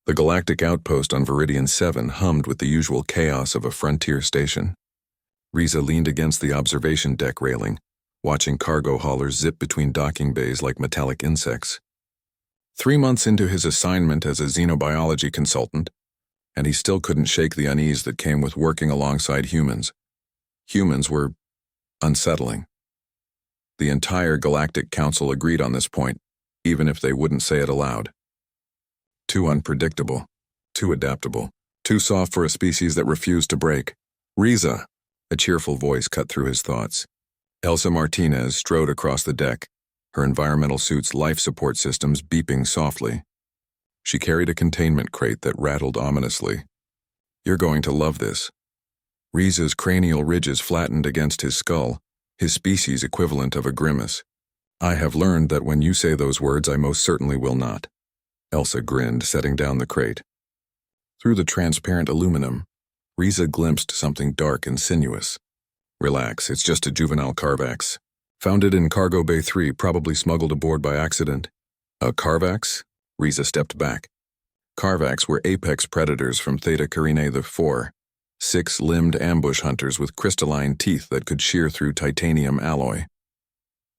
The galactic outpost on Viridian 7 hummed with the usual chaos of a frontier station. Riza leaned against the observation deck railing, watching cargo haulers zip between docking bays like metallic insects. 3 months into his assignment as a xenobiology consultant, and he still couldn't shake the unease that came with working alongside humans. Humans were unsettling. The entire Galactic Council agreed on this point, even if they wouldn't say it aloud. Too unpredictable, too adaptable, too soft for a species that refused to break. Riza, a cheerful voice cut through his thoughts. Elsa Martinez strode across the deck, her environmental suit's life support systems beeping softly. She carried a containment crate that rattled ominously. "You're going to love this." Riza's cranial ridges flattened against his skull, his species equivalent of a grimace. "I have learned that when you say those words, I most certainly will not." Elsa grinned, setting down the crate. Through the transparent aluminum, Riza glimpsed something dark and sinuous. "Relax, it's just a juvenile Carvax. Found it in Cargo Bay 3, probably smuggled aboard by accident." "A Carvax?" Riza stepped back. Carvax were apex predators from Theta Carinae IV, 6-limbed ambush hunters with crystalline teeth that could shear through titanium alloy.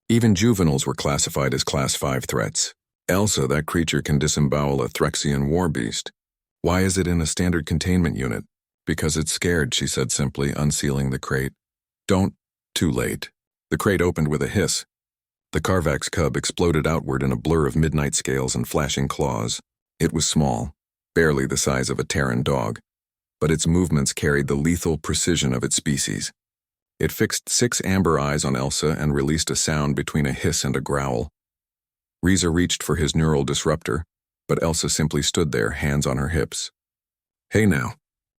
Even juveniles were classified as Class 5 threats. "Elsa, that creature can disembowel a Threxian war beast. Why is it in a standard containment unit?" "Because it's scared," she said simply, unsealing the crate. "Don't." Too late. The crate opened with a hiss. The Carvax cub exploded outward in a blur of midnight scales and flashing claws. It was small, barely the size of a Terran dog, but its movements carried the lethal precision of its species. It fixed 6 amber eyes on Elsa and released a sound between a hiss and a growl. Riza reached for his neural disruptor, but Elsa simply stood there, hands on her hips. "Hey now."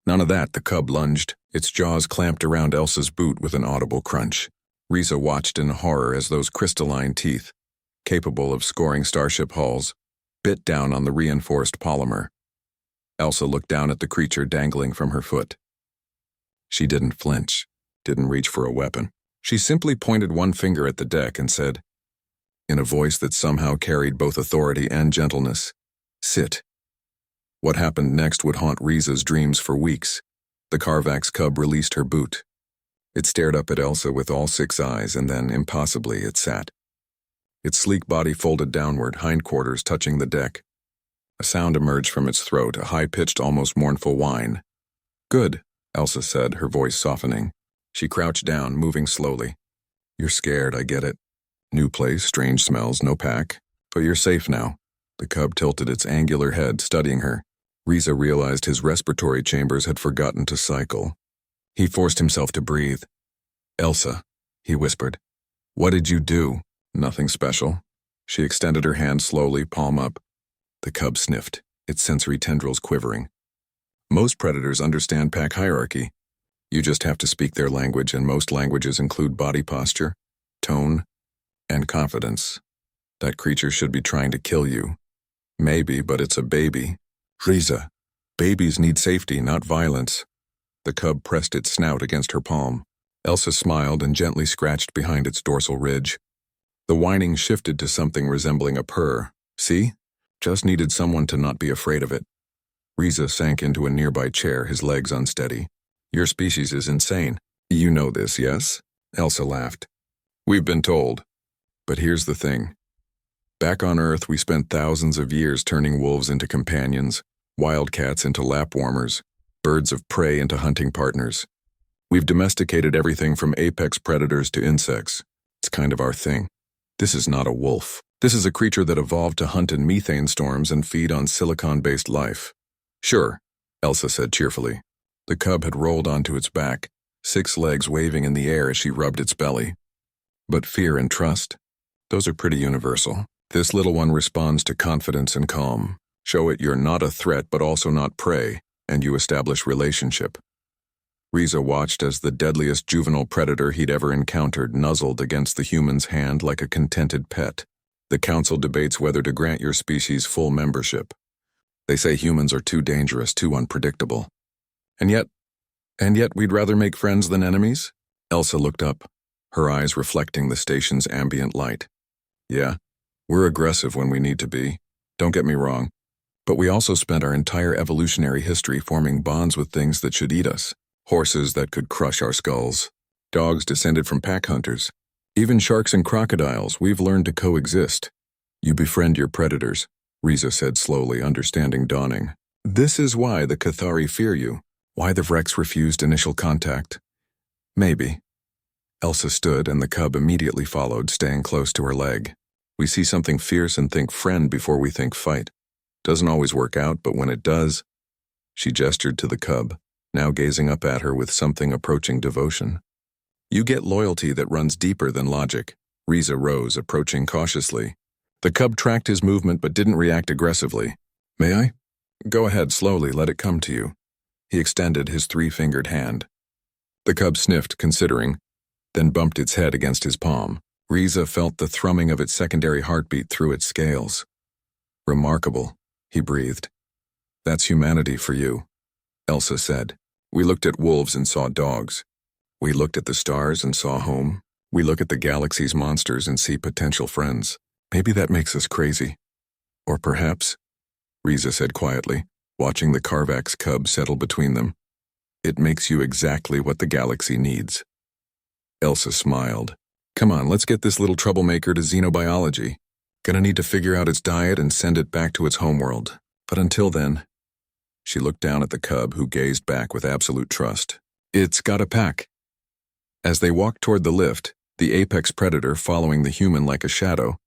"None of that," the cub lunged, its jaws clamped around Elsa's boot with an audible crunch. Riza watched in horror as those crystalline teeth, capable of scoring starship hulls, bit down on the reinforced polymer. Elsa looked down at the creature dangling from her foot. She didn't flinch, didn't reach for a weapon. She simply pointed one finger at the deck and said, in a voice that somehow carried both authority and gentleness, "Sit." What happened next would haunt Riza's dreams for weeks. The Carvax cub released her boot. It stared up at Elsa with all 6 eyes, and then, impossibly, it sat. Its sleek body folded downward, hindquarters touching the deck. A sound emerged from its throat, a high-pitched, almost mournful whine. "Good," Elsa said, her voice softening. She crouched down, moving slowly. "You're scared, I get it. New place, strange smells, no pack. But you're safe now." The cub tilted its angular head, studying her. Riza realized his respiratory chambers had forgotten to cycle. He forced himself to breathe. "Elsa," he whispered. "What did you do?" "Nothing special." She extended her hand slowly, palm up. The cub sniffed, its sensory tendrils quivering. "Most predators understand pack hierarchy. You just have to speak their language, and most languages include body posture, tone, and confidence. That creature should be trying to kill you. Maybe, but it's a baby. Riza, babies need safety, not violence." The cub pressed its snout against her palm. Elsa smiled and gently scratched behind its dorsal ridge. The whining shifted to something resembling a purr. "See? Just needed someone to not be afraid of it." Riza sank into a nearby chair, his legs unsteady. "Your species is insane. You know this, yes?" Elsa laughed. "We've been told. But here's the thing. Back on Earth, we spent thousands of years turning wolves into companions, wildcats into lap warmers, birds of prey into hunting partners. We've domesticated everything from apex predators to insects. It's kind of our thing. This is not a wolf. This is a creature that evolved to hunt in methane storms and feed on silicon-based life." "Sure," Elsa said cheerfully. The cub had rolled onto its back, 6 legs waving in the air as she rubbed its belly. "But fear and trust, those are pretty universal. This little one responds to confidence and calm. Show it you're not a threat but also not prey, and you establish relationship." Riza watched as the deadliest juvenile predator he'd ever encountered nuzzled against the human's hand like a contented pet. The council debates whether to grant your species full membership. They say humans are too dangerous, too unpredictable. And yet we'd rather make friends than enemies? Elsa looked up, her eyes reflecting the station's ambient light. "Yeah, we're aggressive when we need to be. Don't get me wrong. But we also spent our entire evolutionary history forming bonds with things that should eat us. Horses that could crush our skulls. Dogs descended from pack hunters. Even sharks and crocodiles, we've learned to coexist. You befriend your predators, Riza said slowly, understanding dawning. This is why the Cathari fear you, why the Vrex refused initial contact. Maybe. Elsa stood and the cub immediately followed, staying close to her leg. We see something fierce and think friend before we think fight. Doesn't always work out, but when it does... She gestured to the cub, now gazing up at her with something approaching devotion. You get loyalty that runs deeper than logic. Riza rose, approaching cautiously. The cub tracked his movement but didn't react aggressively. May I? Go ahead, slowly, let it come to you. He extended his 3-fingered hand. The cub sniffed, considering, then bumped its head against his palm. Riza felt the thrumming of its secondary heartbeat through its scales. Remarkable, he breathed. That's humanity for you, Elsa said. We looked at wolves and saw dogs. We looked at the stars and saw home. We look at the galaxy's monsters and see potential friends. Maybe that makes us crazy. Or perhaps, Riza said quietly, watching the Carvax cub settle between them, it makes you exactly what the galaxy needs. Elsa smiled. Come on, let's get this little troublemaker to xenobiology. Gonna need to figure out its diet and send it back to its homeworld. But until then... She looked down at the cub, who gazed back with absolute trust. It's got a pack. As they walked toward the lift, the apex predator following the human like a shadow,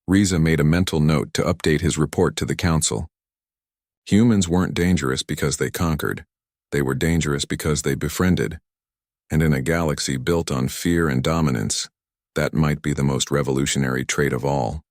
Riza made a mental note to update his report to the council. Humans weren't dangerous because they conquered. They were dangerous because they befriended. And in a galaxy built on fear and dominance, that might be the most revolutionary trait of all.